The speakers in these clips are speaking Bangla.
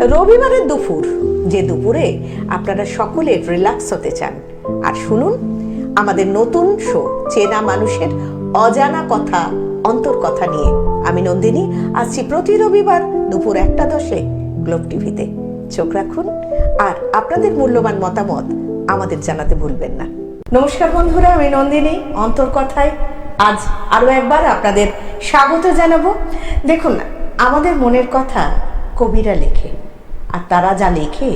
রবিবারের দুপুর, যে দুপুরে আপনারা সকলে রিল্যাক্স হতে চান, আর শুনুন আমাদের নতুন শো চেনা মানুষের অজানা কথা, অন্তর কথা নিয়ে আমি নন্দিনী আসছি প্রতি রবিবার দুপুর 1:10 গ্লোব টিভিতে। চোখ রাখুন আর আপনাদের মূল্যবান মতামত আমাদের জানাতে ভুলবেন না। নমস্কার বন্ধুরা, আমি নন্দিনী, অন্তর কথায় আজ আরো একবার আপনাদের স্বাগত জানাবো। দেখুন না, আমাদের মনের কথা কবিরা লেখে, আর তারা যা লেখে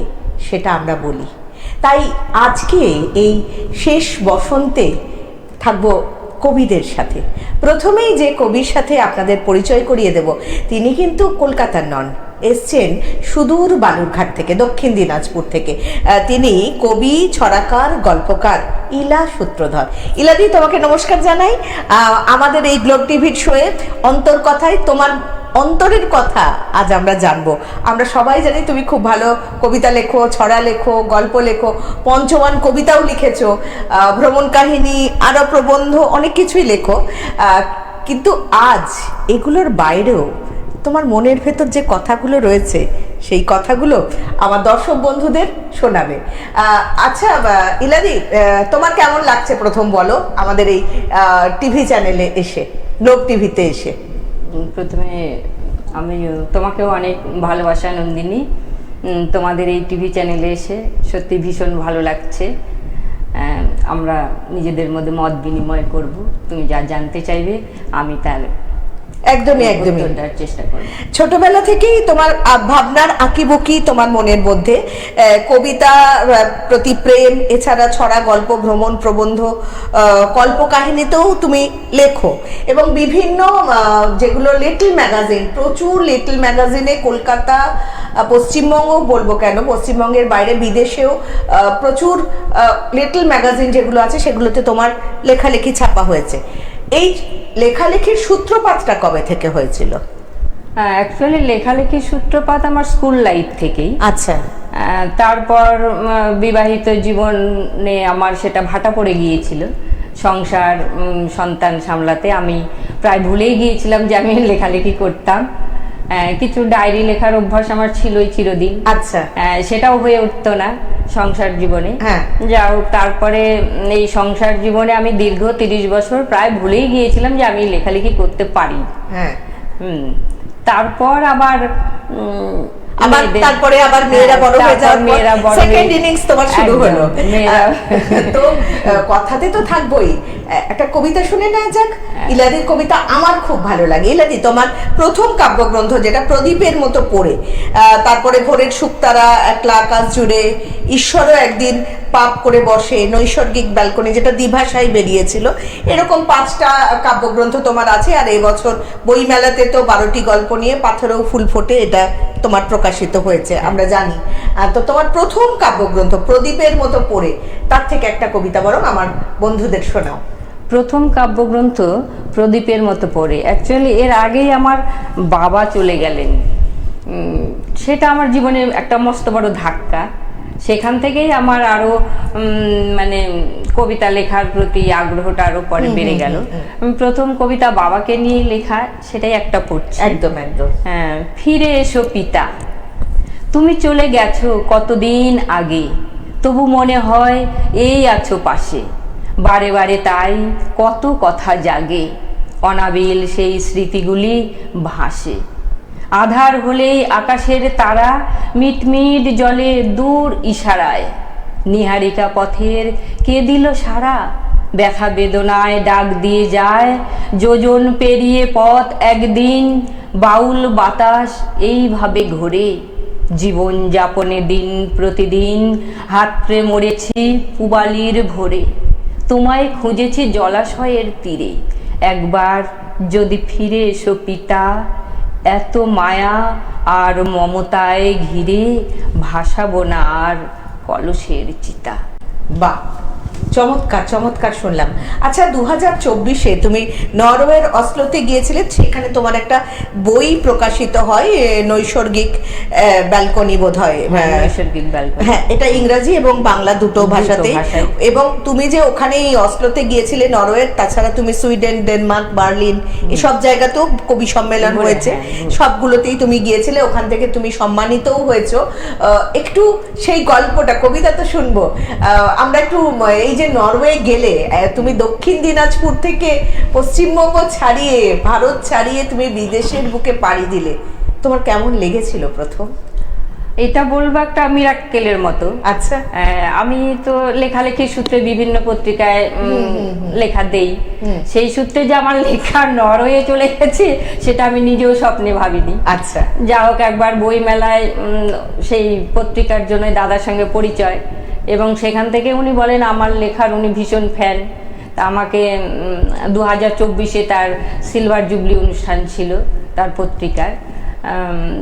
সেটা আমরা বলি। তাই আজকে এই শেষ বসন্তে থাকবো কবিদের সাথে। প্রথমেই যে কবির সাথে আপনাদের পরিচয় করিয়ে দেব, তিনি কিন্তু কলকাতার নন, এসছেন সুদূর বালুরঘাট থেকে, দক্ষিণ দিনাজপুর থেকে। তিনি কবি, ছড়াকার, গল্পকার ইলা সূত্রধর। ইলাদি, তোমাকে নমস্কার জানাই। আমাদের এই গ্লোব টিভির শোয়ে অন্তর কথায় তোমার অন্তরের কথা আজ আমরা জানবো। আমরা সবাই জানি তুমি খুব ভালো কবিতা লেখো, ছড়া লেখো, গল্প লেখো, পঞ্চমান কবিতাও লিখেছো, ভ্রমণ কাহিনী, আরও প্রবন্ধ, অনেক কিছুই লেখো। কিন্তু আজ এগুলোর বাইরেও তোমার মনের ভেতর যে কথাগুলো রয়েছে সেই কথাগুলো আমার দর্শক বন্ধুদের শোনাবে। আচ্ছা ইলাদি, তোমার কেমন লাগছে প্রথম বলো আমাদের এই টিভি চ্যানেলে এসে, গ্লোব টিভিতে এসে? প্রথমে আমি তোমাকেও অনেক ভালোবাসা নন্দিনী, তোমাদের এই টিভি চ্যানেলে এসে সত্যি ভীষণ ভালো লাগছে। আমরা নিজেদের মধ্যে মত বিনিময় করব, তুমি যা জানতে চাইবে আমি তার একদমই চেষ্টা করব। ছোটবেলা থেকেই তোমার ভাবনার আঁকিবুকি তোমার মনের মধ্যে, কবিতা প্রতি প্রেম, এছাড়া ছড়া, গল্প, ভ্রমণ, প্রবন্ধ, কল্পকাহিনীতেও তুমি লেখো, এবং বিভিন্ন যেগুলো লিটল ম্যাগাজিন, প্রচুর লিটল ম্যাগাজিনে কলকাতা, পশ্চিমবঙ্গ বলবো কেন, পশ্চিমবঙ্গের বাইরে বিদেশেও প্রচুর লিটল ম্যাগাজিন যেগুলো আছে সেগুলোতে তোমার লেখালেখি ছাপা হয়েছে। এই লেখালেখির সূত্রপাতটা কবে থেকে হয়েছিল? অ্যাকচুয়ালি লেখালেখির সূত্রপাত আমার স্কুল লাইফ থেকেই। আচ্ছা। তারপর বিবাহিত জীবনে আমার সেটা ভাটা পড়ে গিয়েছিল, সংসার, সন্তান সামলাতে আমি প্রায় ভুলেই গিয়েছিলাম যে আমি লেখালেখি করতাম। কিছু ডায়েরি লেখার অভ্যাস আমার ছিলই চিরদিন। আচ্ছা। সেটাও হয়ে উঠতো না সংসার জীবনে। যাও, তারপরে এই সংসার জীবনে আমি দীর্ঘ 30 বছর প্রায় ভুলেই গিয়েছিলাম যে আমি লেখালেখি করতে পারি। তারপর আবার তারপরে আবার মেয়েরা বড় হয়ে যাওয়ার পর সেকেন্ড ইনিংস তোমার শুরু হলো। তো কথাতে তো থাকবোই, একটা কবিতা শুনে নেওয়া যাক। ইলাদির কবিতা আমার খুব ভালো লাগে। ইলাদি, তোমার প্রথম কাব্যগ্রন্থ যেটা প্রদীপের মতো পড়ে, তারপরে ভোরের শুকতারা, একলা আকাশ জুড়ে, ঈশ্বরও একদিন পাপ করে বসে, নৈসর্গিক ব্যালকনি, যেটা দ্বিভাষায় বেরিয়েছিল, এরকম 5টা কাব্যগ্রন্থ তোমার আছে। আর এই বছর বইমেলাতে তো 12টি গল্প নিয়ে পাথরেও ফুল ফোটে, এটা তোমার প্রকাশিত হয়েছে আমরা জানি। তো তোমার প্রথম কাব্যগ্রন্থ প্রদীপের মতো পড়ে, তার থেকে একটা কবিতা বরং আমার বন্ধুদের শোনাও। প্রথম কাব্যগ্রন্থ প্রদীপের মতো পড়ে, অ্যাকচুয়ালি এর আগেই আমার বাবা চলে গেলেন, সেটা আমার জীবনে একটা মস্ত বড় ধাক্কা। সেখান থেকেই আমার আরো মানে কবিতা লেখার প্রতি আগ্রহটা আরো পরে বেড়ে গেল। প্রথম কবিতা বাবাকে নিয়ে লেখা, সেটাই একটা পড়ছি। একদম একদম। হ্যাঁ। ফিরে এসো পিতা, তুমি চলে গেছো কতদিন আগে, তবু মনে হয় এই আছো পাশে, বারে বারে তাই কত কথা জাগে, অনাবিল সেই স্মৃতিগুলি ভাসে। আধার হলেই আকাশের তারা মিটমিট জলে দূর ইশারায়, নিহারিকা পথের কে দিল সারা, ব্যথা বেদনায় ডাক দিয়ে যায়, যোজন পেরিয়ে পথ একদিন, বাউল বাতাস এইভাবে ঘোরে, জীবন যাপনে দিন প্রতিদিন হাতড়ে মরেছি পুবালির ভোরে, তোমায় খুঁজেছি জলাশয়ের তীরে, একবার যদি ফিরে এসো পিতা, এত মায়া আর মমতায় ঘিরে ভাসাবো না আর কলসের চিতা। বাহ, চমৎকার চমৎকার শুনলাম। আচ্ছা, 2024-এ তুমি নরওয়ের অসলোতে গিয়েছিলে, সেখানে তোমার একটা বই প্রকাশিত হয়, নৈসর্গিক ব্যালকনি বোধ হয়। নৈসর্গিক ব্যালকনি। হ্যাঁ, এটা ইংরাজি এবং বাংলা দুটো ভাষাতেই। ভাষায়। এবং তুমি যে ওখানে এই অসলোতে গিয়েছিলে নরওয়ের, তাছাড়া তুমি সুইডেন, ডেনমার্ক, বার্লিন এসব জায়গাতেও কবি সম্মেলন হয়েছে, সবগুলোতেই তুমি গিয়েছিলে, ওখান থেকে তুমি সম্মানিতও হয়েছো। একটু সেই গল্পটা, কবিতা তো শুনবো, আমরা একটু এই যে নরওয়ে গেলে, তুমি দক্ষিণ দিনাজপুর থেকে পশ্চিমবঙ্গ ছাড়িয়ে, ভারত ছাড়িয়ে তুমি বিদেশের বুকে পাড়ি দিলে, তোমার কেমন লেগেছিল প্রথম? এটা বলবো একটা মিরাক্কেলের মতো। আচ্ছা। আমি তো লেখালেখির সূত্রে বিভিন্ন পত্রিকায় লেখা দেই, সেই সূত্রে যে আমার লেখা নরওয়ে চলে গেছে সেটা আমি নিজেও স্বপ্নে ভাবিনি। আচ্ছা। যা হোক, একবার বই মেলায় সেই পত্রিকার জন্য দাদার সঙ্গে পরিচয়, এবং সেখান থেকে উনি বলেন আমার লেখার উনি ভীষণ ফ্যান। তা আমাকে 2024-এ তার সিলভার জুবলি অনুষ্ঠান ছিল তার পত্রিকার,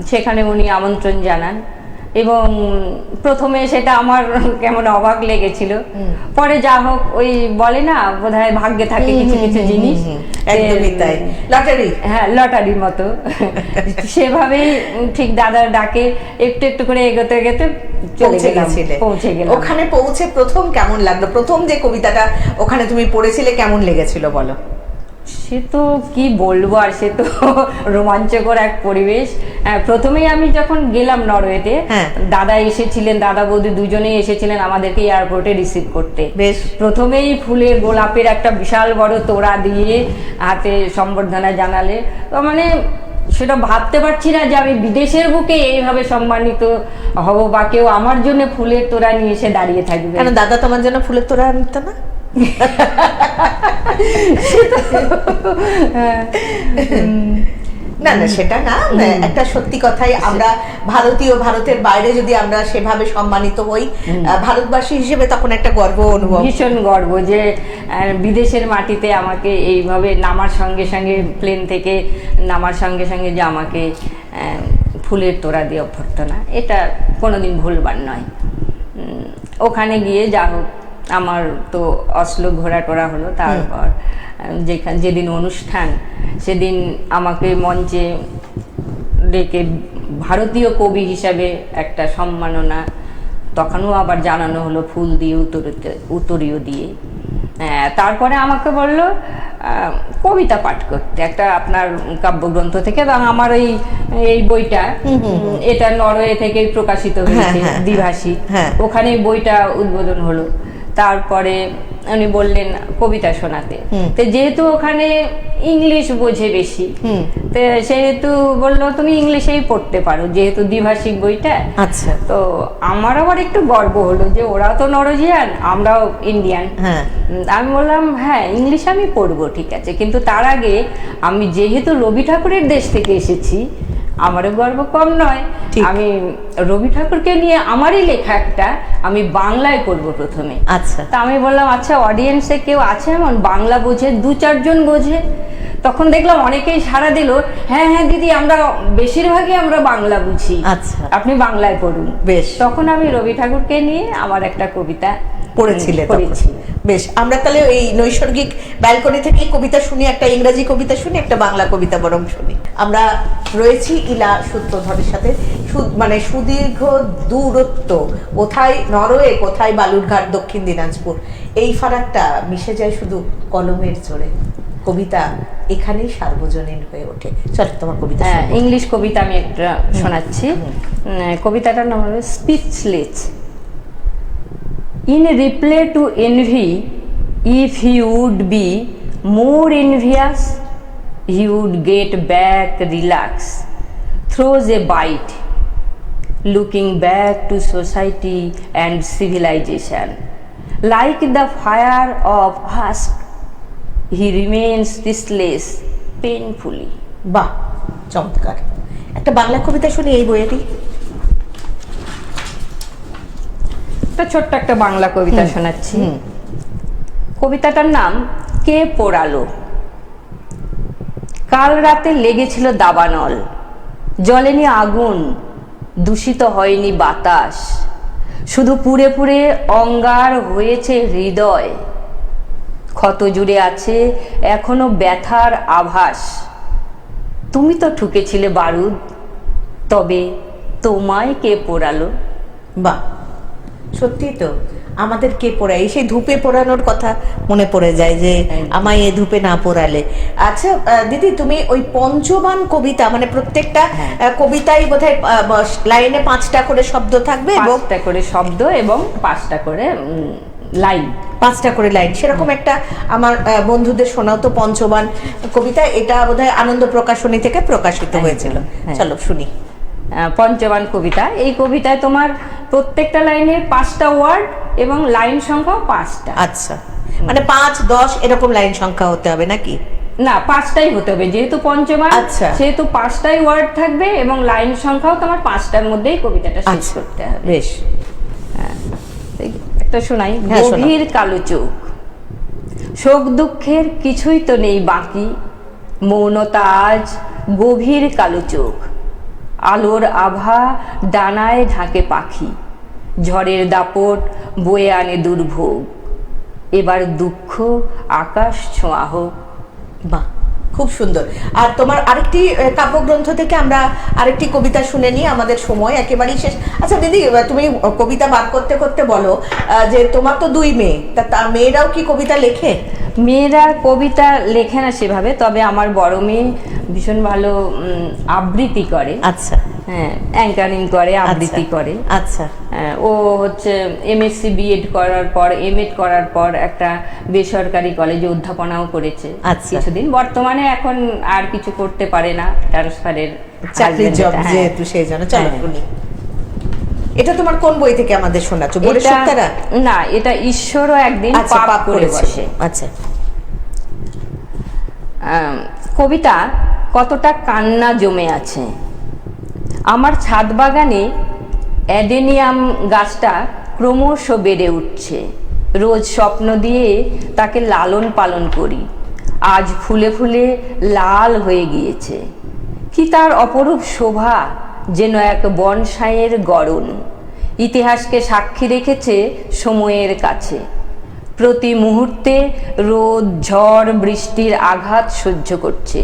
সেখানে উনি আমন্ত্রণ জানান, এবং প্রথমে সেটা আমার কেমন অবাক লেগেছিল। পরে যা হোক, ওই বলে না বোধহয় ভাগ্যে থাকে কিছু কিছু জিনিস, একদমই তাই, লটারি। হ্যাঁ, লটারির মতো। সেভাবেই ঠিক দাদার ডাকে একটু একটু করে এগোতে এগোতে পৌঁছে গেলাম। ওখানে পৌঁছে প্রথম কেমন লাগলো? প্রথম যে কবিতাটা ওখানে তুমি পড়েছিলে কেমন লেগেছিল বলো? সে তো কি বলবো, আর সে তো রোমাঞ্চকর এক পরিবেশ। প্রথমেই আমি যখন গেলাম নরওয়েতে, দাদা এসেছিলেন, দাদা বৌদি দুজনেই এসেছিলেন আমাদেরকে এয়ারপোর্টে রিসিভ করতে। বেশ। প্রথমেই ফুলের গোলাপের একটা বিশাল বড় তোড়া দিয়ে হাতে সম্বর্ধনা জানালে, তো মানে সেটা ভাবতে পারছি না যে আমি বিদেশের বুকে এইভাবে সম্মানিত হব, বা কেউ আমার জন্য ফুলের তোড়া নিয়ে এসে দাঁড়িয়ে থাকবে। কেন দাদা তোমার জন্য ফুলের তোড়া আনতো না? না না, সেটা না, একটা সত্যি কথাই, আমরা ভারতীয়, ভারতের বাইরে যদি আমরা সেভাবে সম্মানিত হই ভারতবাসী হিসেবে, তখন একটা গর্ব অনুভব, ভীষণ গর্ব যে বিদেশের মাটিতে আমাকে এইভাবে নামার সঙ্গে সঙ্গে, প্লেন থেকে নামার সঙ্গে সঙ্গে যে আমাকে ফুলের তোড়া দিয়ে অভ্যর্থনা, এটা কোনোদিন ভুলবার নয়। ওখানে গিয়ে যা হোক, আমার তো অসলো ঘোরা টোরা হলো। তারপর যেদিন অনুষ্ঠান, সেদিন আমাকে মঞ্চে ডেকে ভারতীয় কবি হিসাবে একটা সম্মাননা, তখনও আবার জানানো হলো ফুল দিয়ে, উত্তরীয় দিয়ে। তারপরে আমাকে বলল কবিতা পাঠ করতে একটা আপনার কাব্যগ্রন্থ থেকে, এবং আমার এই বইটা, এটা নরওয়ে থেকে প্রকাশিত হয়েছে, দ্বিভাষিক, ওখানে বইটা উদ্বোধন হলো। তারপরে উনি বললেন কবিতা শোনাতে, তো যেহেতু ওখানে ইংলিশ বোঝে বেশি, তো সেহেতু বললো তুমি ইংলিশেই পড়তে পারো, যেহেতু দ্বিভাষিক বইটা। আচ্ছা। তো আমার আবার একটু গর্ব হলো যে ওরা তো নরওয়েজিয়ান, আমরাও ইন্ডিয়ান। আমি বললাম হ্যাঁ, ইংলিশ আমি পড়বো, ঠিক আছে, কিন্তু তার আগে আমি যেহেতু রবি ঠাকুরের দেশ থেকে এসেছি, আমারও গর্ব কম নয়, আমি রবি ঠাকুরকে নিয়ে আমারই লেখা একটা আমি বাংলায় করব প্রথমে। আচ্ছা। তা আমি বললাম আচ্ছা, অডিয়েন্সে কেউ আছে এমন বাংলা বোঝে? 2-4 জন বোঝে। তখন দেখলাম অনেকেই সাড়া দিল, হ্যাঁ হ্যাঁ দিদি, আমরা বেশিরভাগই আমরা বাংলা বুঝি, আচ্ছা, আপনি বাংলায় পড়ুন। বেশ। তখন আমি রবি ঠাকুরকে নিয়ে আমার একটা কবিতা পড়েছিলে? পড়েছি। বেশ, আমরা তাহলে এই নৈসর্গিক ব্যালকনি থেকে কবিতা শুনি, একটা ইংরাজি কবিতা শুনি, একটা বাংলা কবিতা বরং শুনি। আমরা রয়েছি ইলা সূত্রধরের সাথে, মানে সুদীর্ঘ দূরত্ব, কোথায় নরওয়ে, কোথায় বালুরঘাট, দক্ষিণ দিনাজপুর, এই ফারাকটা মিশে যায় শুধু কলমের জোরে। কবিতা এখানেই সার্বজনীন হয়ে ওঠে। চল তোমার কবিতা। ইংলিশ কবিতা আমি একটা শোনাচ্ছি। কবিতাটার নাম হলো speechless. In reply to envy, if he would be more envious, he would get back, relax, throws a bite, looking back to society and civilization. Like the fire of husk, he remains listless, painfully. বাহ, চমৎকার। একটা বাংলা কবিতা শুনি এই বইয়েরই। ছোট্ট একটা বাংলা কবিতা শোনাচ্ছি। কবিতাটার নাম কে পোড়ালো। কাল রাতে লেগেছিল দাবানল, জ্বলেনি আগুন, দূষিত হয়নি বাতাস, শুধু পুড়ে পুড়ে অঙ্গার হয়েছে হৃদয়, ক্ষত জুড়ে আছে এখনো ব্যথার আভাস। তুমি তো ঠুকেছিলে বারুদ, তবে তোমায় কে পোড়ালো? বাহ, সত্যি তো, আমাদের কে পোড়ায়, সেই ধূপে পোড়ানোর কথা মনে পড়ে যায় যে আমায় এ ধূপে না পোড়ালে। আচ্ছা দিদি, তুমি ওই পঞ্চবান কবিতা, মানে প্রত্যেকটা কবিতায় বোধহয় লাইনে 5টা করে শব্দ থাকবে এবং 5টা করে শব্দ এবং 5টা করে লাইন। 5টা করে লাইন, সেরকম একটা আমার বন্ধুদের শোনাও তো পঞ্চবান কবিতা। এটা বোধহয় আনন্দ প্রকাশনী থেকে প্রকাশিত হয়েছিল। চলো শুনি। পঞ্চবান কবিতা, এই কবিতায় তোমার প্রত্যেকটা লাইনে 5টা ওয়ার্ড এবং লাইন সংখ্যা 5টা। আচ্ছা, মানে 5, 10 এরকম লাইন সংখ্যা হতে হবে নাকি? না, 5টাই হতে হবে, যেহেতু পঞ্চবান আচ্ছা, সেহেতু 5টাই ওয়ার্ড থাকবে এবং লাইন সংখ্যাও তোমার 5টার মধ্যেই কবিতাটা শেষ করতে হবে। বেশ, একটা শোনাই। হ্যাঁ, গভীর কালো চোখ, শোক দুঃখের কিছুই তো নেই বাকি, মৌনতা আজ গভীর কালো চোখ, আলোর আভা ডানায় ঢাকে পাখি, ঝড়ের দাপট বয়ে আনে দুর্ভোগ, এবার দুঃখ আকাশ ছোঁয়া হোক। বাহ, খুব সুন্দর। আর তোমার আরেকটি কাব্যগ্রন্থ থেকে আমরা আরেকটি কবিতা শুনে নিই, আমাদের সময় একেবারেই শেষ। আচ্ছা দিদি, তুমি কবিতা বার করতে করতে বলো যে তোমার তো 2 মেয়ে, তা মেয়েরাও কি কবিতা লেখে? মেয়েরা কবিতা লেখে না সেভাবে, তবে আমার বড় মেয়ে ভীষণ ভালো আবৃত্তি করে। আচ্ছা, হ্যাঁ, অ্যাঙ্কারিং করে, আবৃত্তি করে। আচ্ছা, ও হচ্ছে এমএসসি বিএড করার পর এমএড করার পর একটা বেসরকারি কলেজে অধ্যাপনাও করেছে কিছুদিন। বর্তমানে এখন আর কিছু করতে পারে না, ট্রান্সফারের চাকরির জব যেহেতু, সেই জন্য। চলো শুনি। এটা তোমার কোন বই থেকে আমাদের শোনাচ্ছো? বলের সুক্তারা? না, এটা ঈশ্বরও একদিন পাপ করে বসে। আচ্ছা। কবিতা কতটা কান্না জমে আছে। আমার ছাদ বাগানে অ্যাডেনিয়াম গাছটা ক্রমশ বেড়ে উঠছে। রোজ স্বপ্ন দিয়ে তাকে লালন পালন করি, আজ ফুলে ফুলে লাল হয়ে গিয়েছে। কি তার অপরূপ শোভা, যেন এক বনসাইয়ের গড়ন, ইতিহাসকে সাক্ষী রেখেছে সময়ের কাছে। প্রতি মুহূর্তে রোদ, ঝড়, বৃষ্টির আঘাত সহ্য করছে,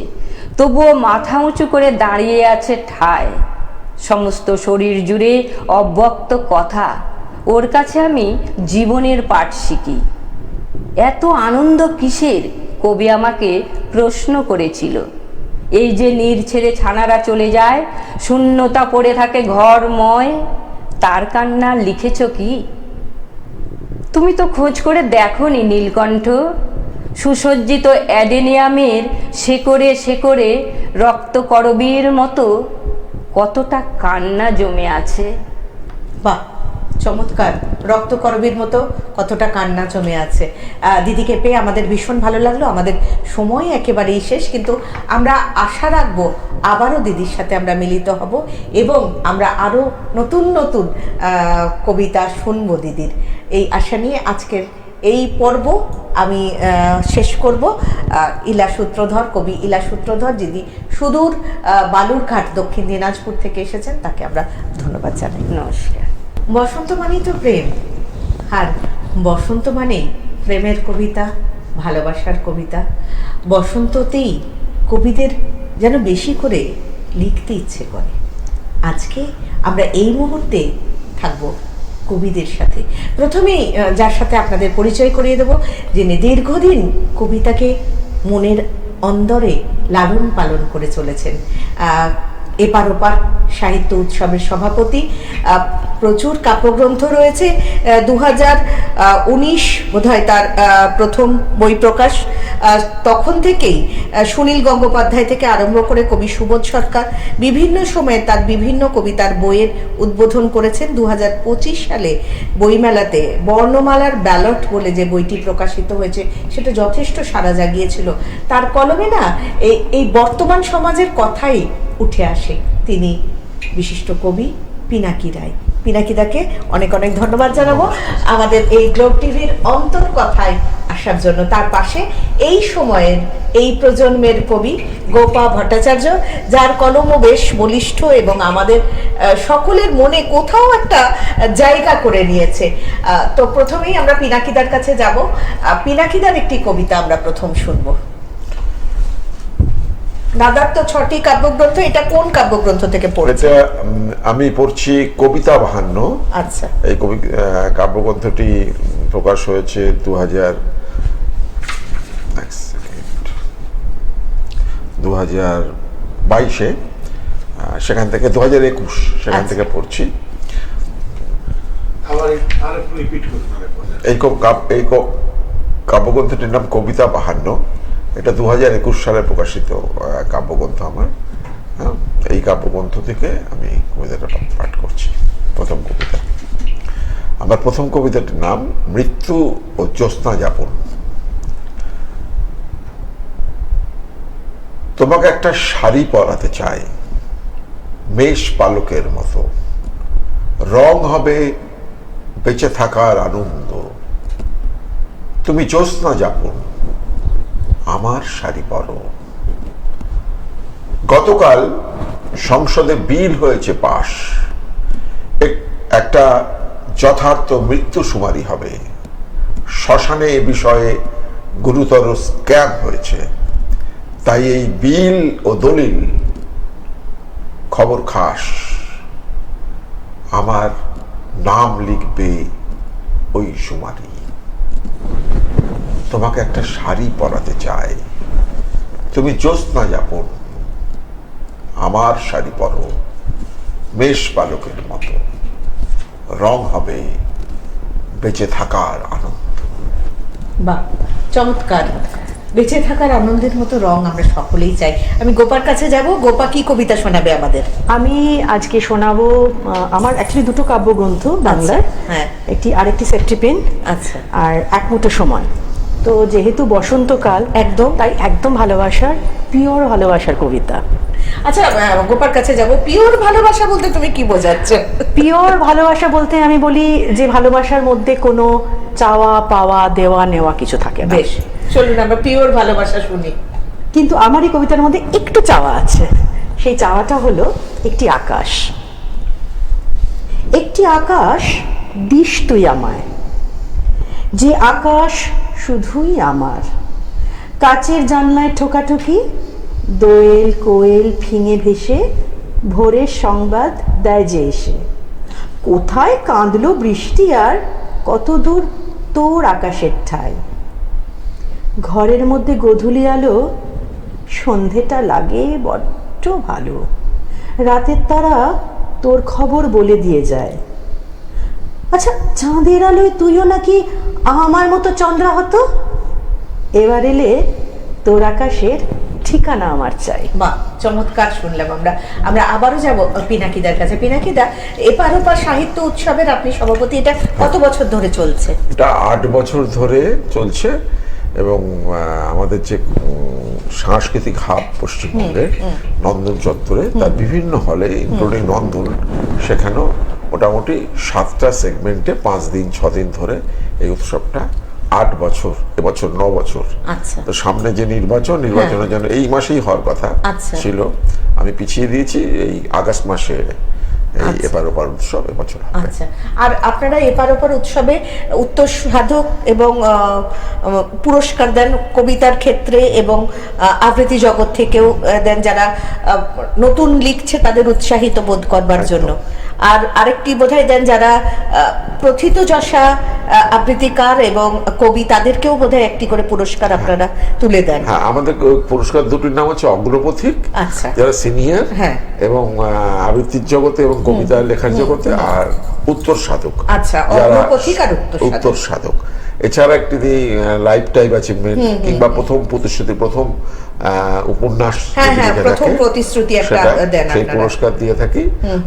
তবুও মাথা উঁচু করে দাঁড়িয়ে আছে ঠায়। সমস্ত শরীর জুড়ে অব্যক্ত কথা, ওর কাছে আমি জীবনের পাঠ শিখি। এত আনন্দ কিসের, কবি আমাকে প্রশ্ন করেছিল। এই যে নীড় ছেড়ে ছানারা চলে যায়, শূন্যতা পড়ে থাকে ঘরময়, তার কান্না লিখেছ কি? তুমি তো খোঁজ করে দেখোনি নীলকণ্ঠ, সুসজ্জিত অ্যাডেনিয়ামের শেকড়ে শেকড়ে রক্তকরবীর মতো কতটা কান্না জমে আছে। বাহ, চমৎকার। রক্তকরবীর মতো কতটা কান্না জমে আছে। দিদিকে পেয়ে আমাদের ভীষণ ভালো লাগলো। আমাদের সময় একেবারেই শেষ, কিন্তু আমরা আশা রাখবো আবারও দিদির সাথে আমরা মিলিত হব এবং আমরা আরও নতুন নতুন কবিতা শুনবো দিদির। এই আশা নিয়ে আজকের এই পর্ব আমি শেষ করব। ইলা সূত্রধর, কবি ইলা সূত্রধর, যিনি সুদূর বালুরঘাট দক্ষিণ দিনাজপুর থেকে এসেছেন, তাকে আমরা ধন্যবাদ জানাই। নমস্কার। বসন্ত মানেই তো প্রেম, আর বসন্ত মানেই প্রেমের কবিতা, ভালোবাসার কবিতা। বসন্ততেই কবিদের যেন বেশি করে লিখতে ইচ্ছে করে। আজকে আমরা এই মুহূর্তে থাকব কবিদের সাথে। প্রথমেই যার সাথে আপনাদের পরিচয় করিয়ে দেব, যিনি দীর্ঘদিন কবিতাকে মনের অন্দরে লালন পালন করে চলেছেন। এপার ওপার সাহিত্য উৎসবের সভাপতি, প্রচুর কাব্যগ্রন্থ রয়েছে। 2019 বোধহয় তার প্রথম বই প্রকাশ। তখন থেকেই সুনীল গঙ্গোপাধ্যায় থেকে আরম্ভ করে কবি সুবোধ সরকার বিভিন্ন সময়ে তার বিভিন্ন কবিতার বইয়ের উদ্বোধন করেছেন। 2025 সালে বইমেলাতে বর্ণমালার ব্যালট বলে যে বইটি প্রকাশিত হয়েছে, সেটা যথেষ্ট সাড়া জাগিয়েছিল। তার কলমে না এই বর্তমান সমাজের কথাই উঠে আসে। তিনি বিশিষ্ট কবি পিনাকি রায়। পিনাকিদাকে অনেক অনেক ধন্যবাদ জানাবো আমাদের এই গ্লোব টিভির অন্তর কথায় আসার জন্য। তার পাশে এই সময়ের এই প্রজন্মের কবি গোপা ভট্টাচার্য, যার কলমও বেশ বলিষ্ঠ এবং আমাদের সকলের মনে কোথাও একটা জায়গা করে নিয়েছে। তো প্রথমেই আমরা পিনাকিদার কাছে যাব। পিনাকিদার একটি কবিতা আমরা প্রথম শুনবো। দাদার তো 6টি কাব্যগ্রন্থ, এটা কোন কাব্যগ্রন্থ থেকে পড়েছে? এটা আমি পড়ছি কবিতা বাহান্ন। আচ্ছা। এই কাব্যগ্রন্থটি প্রকাশ হয়েছে 2022-এ, সেখান থেকে 2021 সেখান থেকে পড়ছি। এই কাব্যগ্রন্থটির নাম কবিতা বাহান্ন। এটা 2021 সালে প্রকাশিত কাব্যগ্রন্থ আমার। এই কাব্যগ্রন্থ থেকে আমি কবিতাটা পাঠ করছি। প্রথম কবিতা, আমার প্রথম কবিতাটির নাম মৃত্যু ও জ্যোৎস্না যাপন। তোমাকে একটা শাড়ি পরাতে চাই মেষ পালকের মতো, রং হবে বেঁচে থাকার আনন্দ। তুমি জ্যোৎস্না যাপন, আমার শাড়ি পরো। গতকাল সংসদে বিল হয়েছে পাশ, একটা যথার্থ মৃত্যু শুমারি হবে। শ্মশানে এ বিষয়ে গুরুতর স্ক্যাম হয়েছে, তাই এই বিল ও দলিল খবর খাস। আমার নাম লিখবে ওই শুমারি। তোমাকে একটা শাড়ি পরাতে চাই, তুমি জ্যোৎস্না যাপন, আমার শাড়ি পরো। মেষ পালকের মতো, রং হবে বেঁচে থাকার আনন্দ। বাহ, চমৎকার। বেঁচে থাকার আনন্দের মতো রং আমরা সকলেই চাই। আমি গোপার কাছে যাব। গোপা কি কবিতা শোনাবে আমাদের? আমি আজকে শোনাবো আমার অ্যাকচুয়ালি দুটো কাব্যগ্রন্থ বাংলার। হ্যাঁ। আরেকটি সেফটি পিন, আচ্ছা। আর এক মুঠো সময়। তো যেহেতু বসন্তকাল একদম, তাই একদম ভালোবাসার, পিওর ভালোবাসার কবিতা। আচ্ছা, গোপার কাছে যাব। পিওর ভালোবাসা বলতে তুমি কি বোঝাচ্ছ? পিওর ভালোবাসা বলতে আমি বলি যে ভালোবাসার মধ্যে কোনো চাওয়া পাওয়া দেওয়া নেওয়া কিছু থাকে না। বেশ, চলুন আমরা পিওর ভালোবাসা শুনি। কিন্তু আমার এই কবিতার মধ্যে একটু চাওয়া আছে। সেই চাওয়াটা হলো একটি আকাশ। একটি আকাশ দিস তুই আমায়, যে আকাশ শুধুই আমার। কাচের জানলায় ঠোকাঠুকি, দোয়েল কোয়েল ফিঙে ভেসে ভোরের সংবাদ দেয় যে এসে। কোথায় কাঁদলো বৃষ্টি আর কত দূর তোর আকাশের ঠাই। ঘরের মধ্যে গোধূলি আলো, সন্ধেটা লাগে বড্ড ভালো। রাতের তারা তোর খবর বলে দিয়ে যায়। আচ্ছা, চাঁদের আলোয় তুইও নাকি আমার মতো চন্দ্রা হতো। এবার এলে তোর আকাশের ঠিকানা আমার চাই। বাহ, চমৎকার শুনলাম। আমরা আবারও যাব পিনাকিদার কাছে। পিনাকিদা, এপার ওপার সাহিত্য উৎসবের আপনি সভাপতি। এটা কত বছর ধরে চলছে? এটা 8 বছর ধরে চলছে এবং আমাদের যে সাংস্কৃতিক হাব পশ্চিমবঙ্গে নন্দন চত্বরে, তার বিভিন্ন হলে ইনক্লুডিং নন্দন, সেখানেও মোটামুটি 7টা সেগমেন্টে 5 দিন 6 দিন ধরে এই উৎসবটা 8 বছর, এবছর 9 বছর। আচ্ছা। তো সামনে যে নির্বাচনের জন্য এই মাসেই হওয়ার কথা ছিল, আমি পিছিয়ে দিয়েছি এই আগস্ট মাসে এই এপার ওপার উৎসব এবছর। আচ্ছা, আর আপনারা এপার ওপার উৎসবে উত্তর সাধক এবং পুরস্কার দেন কবিতার ক্ষেত্রে এবং আবৃত্তি জগৎ থেকেও দেন, যারা নতুন লিখছে তাদের উৎসাহিত বোধ করবার জন্য। আর আরেকটি বোধহয় দেন যারা প্রথিতযশা আবৃত্তিকার এবং কবি, তাদেরকেও বোধহয় একটি করে পুরস্কার আপনারা তুলে দেন। হ্যাঁ, আমাদের পুরস্কার দুটির নাম হচ্ছে অগ্রপথিক, আচ্ছা, যারা সিনিয়র এবং আবৃত্তির জগতে এবং কবিতা লেখার জগতে, আর উত্তর সাধক। আচ্ছা, অগ্রপথিক আর উত্তর সাধক। এছাড়া একটি লাইফ টাইম অ্যাচিভমেন্ট কিংবা প্রথম প্রতিশ্রুতি, প্রথম উপন্যাস, প্রথম প্রতিশ্রুতি একটা দেন, সেই পুরস্কার দিয়ে থাকি।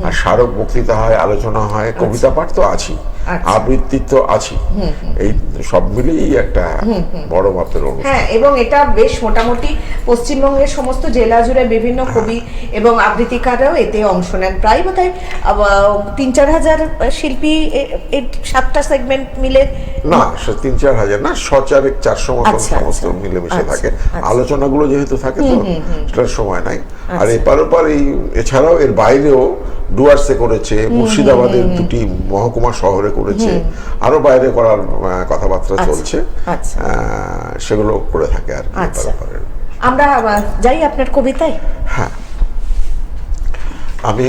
আর স্মারক বক্তৃতা হয়, আলোচনা হয়, কবিতা পাঠ তো আছি, আবৃত্তি তো আছি। এই সব মিলিয়ে একটা বড় মাপের অনুষ্ঠান। হ্যাঁ, এবং এটা বেশ মোটামুটি পশ্চিমবঙ্গের সমস্ত জেলা জুড়ে বিভিন্ন কবি এবং আবৃত্তিকাররাও এতে অংশ নেন। প্রায় বোধহয় 3-4 হাজার শিল্পী 7টা সেগমেন্ট মিলে। না, 3-4 হাজার না, 100-400 মতন আচ্ছা, সমস্ত আচ্ছা, মিলেমিশে আচ্ছা, থাকে। আচ্ছা। আলোচনাগুলো যেহেতু থাকে তো সেটার সময় নাই। আর আচ্ছা। এপার ওপার এছাড়াও এর বাইরেও ডুয়ার্সে করেছে, মুর্শিদাবাদের 2টি মহকুমা শহরে করেছে, আরো বাইরে করার কথাবার্তা চলছে। আচ্ছা। সেগুলো করে থাকে আর কি আচ্ছা। এপার ওপারের। আমরা যাই আপনার কবিতায়। হ্যাঁ, আমি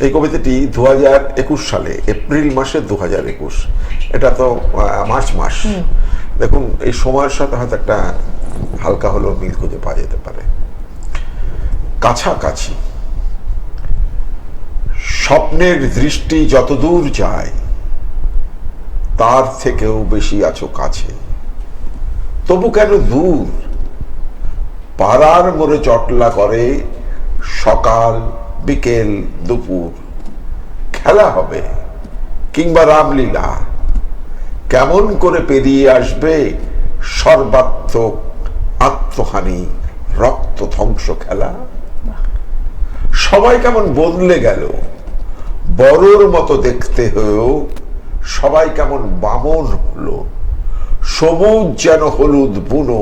এই কবিতাটি 2021 সালে, এপ্রিল মাসে 2021, এটা তো মার্চ মাস, দেখুন এই সময়ের সাথে হয়তো একটা হালকা হলেও মিল খুঁজে পাওয়া যেতে পারে। কাছাকাছি স্বপ্নের দৃষ্টি যতদূর যায় তার থেকেও বেশি আছো কাছে, তবু কেন দূর? পাড়ার মোড়ে চটলা করে সকাল বিকেল দুপুর, খেলা হবে কিংবা রামলীলা, কেমন করে পেরিয়ে আসবে সর্বাত্মক আত্মহানি রক্ত ধ্বংস খেলা? সবাই কেমন বদলে গেল, বড়র মতো দেখতে হয়েও সবাই কেমন বামন হলো, সবুজ যেন হলুদ বুনো,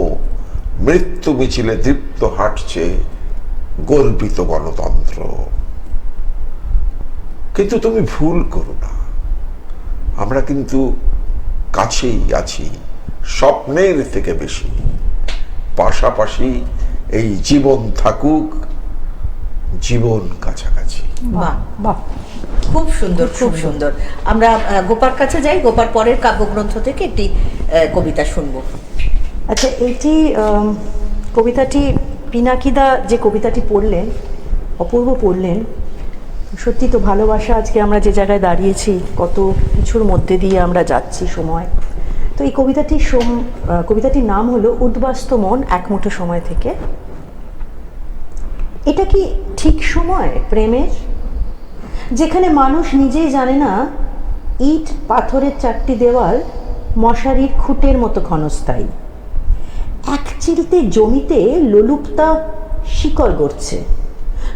মৃত্যু মিছিলে দীপ্ত হাঁটছে গর্বিত গণতন্ত্র। কিন্তু তুমি ভুল করো না, আমরা কিন্তু কাছেই আছি স্বপ্নের থেকে বেশি, পাশাপাশি এই জীবন থাকুক, জীবন কাছাকাছি। বাহ, বাহ, খুব সুন্দর, খুব সুন্দর। আমরা গোপার কাছে যাই, গোপার পরের কাব্যগ্রন্থ থেকে একটি কবিতা শুনবো। আচ্ছা, এইটি কবিতাটি পিনাকিদা যে কবিতাটি পড়লেন, অপূর্ব পড়লেন। সত্যি তো ভালোবাসা, আজকে আমরা যে জায়গায় দাঁড়িয়েছি কত কিছুর মধ্যে দিয়ে আমরা যাচ্ছি সময়। তো এই কবিতাটির নাম হলো উদ্বাস্তু মন এক মুঠো সময় থেকে। এটা কি ঠিক সময় প্রেমের, যেখানে মানুষ নিজেই জানে না ইট পাথরের 4টি দেওয়াল মশারির খুঁটের মতো ক্ষণস্থায়ী, এক চিলতে জমিতে লোলুপতা শিকড় গড়ছে,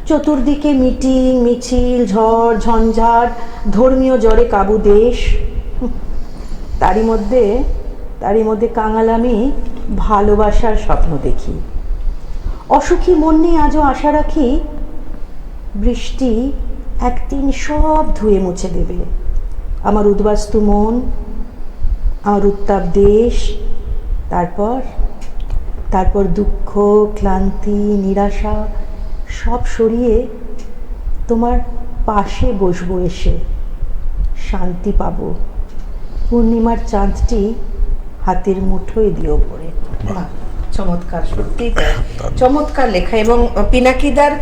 চতুর্দিকে মিটিং মিছিল ঝড় ঝঞ্ঝাট, ধর্মীয় জ্বরে কাবু দেশ। তারই মধ্যে কাঙাল আমি ভালোবাসার স্বপ্ন দেখি, অসুখী মন নিয়ে আজও আশা রাখি বৃষ্টি একদিন সব ধুয়ে মুছে দেবে আমার উদ্বাস্তু মন, আমার উত্তাপ দেশ। তারপর দুঃখ ক্লান্তি নিরাশা সব সরিয়ে তোমার পাশে বসবো এসে, শান্তি পাবো পূর্ণিমার চাঁদটি হাতের মুঠোয় দিও ভরে। বাহ, চমৎকার, সত্যি তাই, চমৎকার লেখা। এবং পিনাকিদার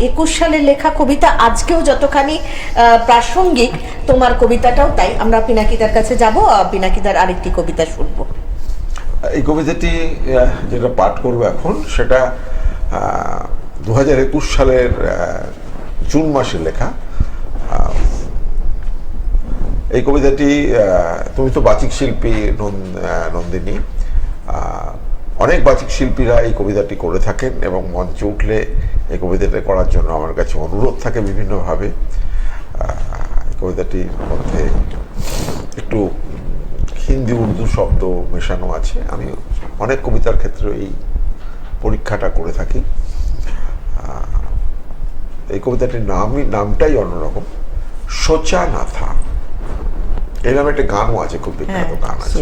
21 সালে লেখা কবিতা আজকেও যতখানি প্রাসঙ্গিক, তোমার কবিতাটাও তাই। আমরা পিনাকিদার কাছে যাব, পিনাকিদার আরেকটি কবিতা শুনবো। এই কবিতাটি যেটা পাঠ করবো এখন, সেটা 2021 সালের জুন মাসে লেখা। এই কবিতাটি, তুমি তো বাচিক শিল্পী নন্দিনী, অনেক বাচিক শিল্পীরা এই কবিতাটি করে থাকেন এবং মঞ্চে উঠলে এই কবিতাটি করার জন্য আমার কাছে অনুরোধ থাকে বিভিন্নভাবে। কবিতাটির মধ্যে একটু হিন্দি উর্দু শব্দ মেশানো আছে। আমি অনেক কবিতার ক্ষেত্রে এই পরীক্ষাটা করে থাকি। এই কবিতাটির নামটাই অন্যরকম, সোচা না থা। এই নামে একটা গানও আছে, খুব বিখ্যাত গান আছে,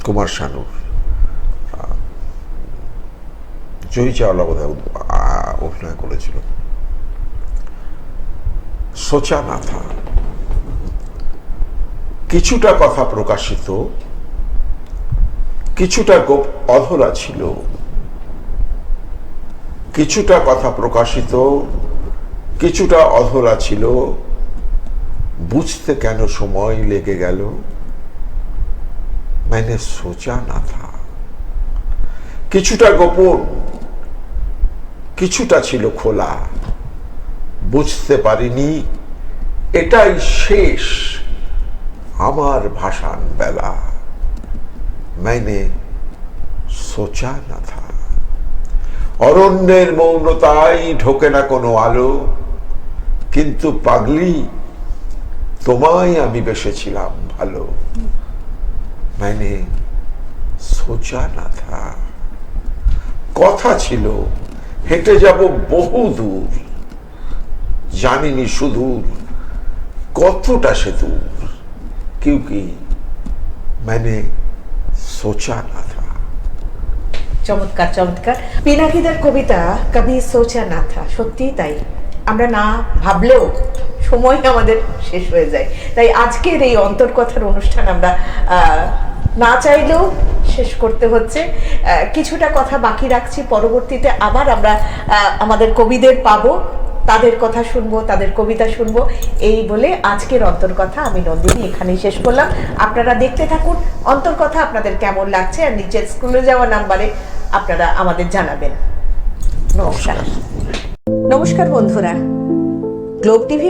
কুমার শানুর। জয়ী চাওলা বোধহয় অভিনয় করেছিল। সোচা না থা, কিছুটা কথা প্রকাশিত, কিছুটা অধরা ছিল, কিছুটা কথা প্রকাশিত, কিছুটা অধরা ছিল, বুঝতে কেন সময় লেগে গেল, मैंने सोचा ना था। কিছুটা গোপন, কিছুটা ছিল খোলা, বুঝতে পারিনি এটাই শেষ আমার ভাষান বেলা, मैंने सोचा ना था। অরণ্যের মৌনতায় ঢোকে না কোনো আলো, কিন্তু পাগলি তোমায় আমি বেসেছিলাম ভালো, মানে সোচা না থা। কথা ছিল হেঁটে যাব বহু দূর, জানিনি সুদূর কতটা সে দূর, क्योंकि मैंने सोचा ना था। চমৎকার চমৎকার। পিনাকিদার কবিতা কবি সোচা না থা, সত্যিই তাই। আমরা না ভাবলেও সময় আমাদের শেষ হয়ে যায়। তাই আজকের এই অন্তর্কথার অনুষ্ঠান আমরা না চাইলেও শেষ করতে হচ্ছে। কিছুটা কথা বাকি রাখছি, পরবর্তীতে আবার আমরা আমাদের কবিদের পাবো, তাদের কথা শুনবো, তাদের কবিতা শুনবো। এই বলে আজকের অন্তর্কথা আমি নন্দিনী এখানেই শেষ করলাম। আপনারা দেখতে থাকুন অন্তর্কথা, আপনাদের কেমন লাগছে, আর নিচের স্কুলে যাওয়া নাম্বারে আপনারা আমাদের জানাবেন। নমস্কার। নমস্কার বন্ধুরা, গ্লোব টিভি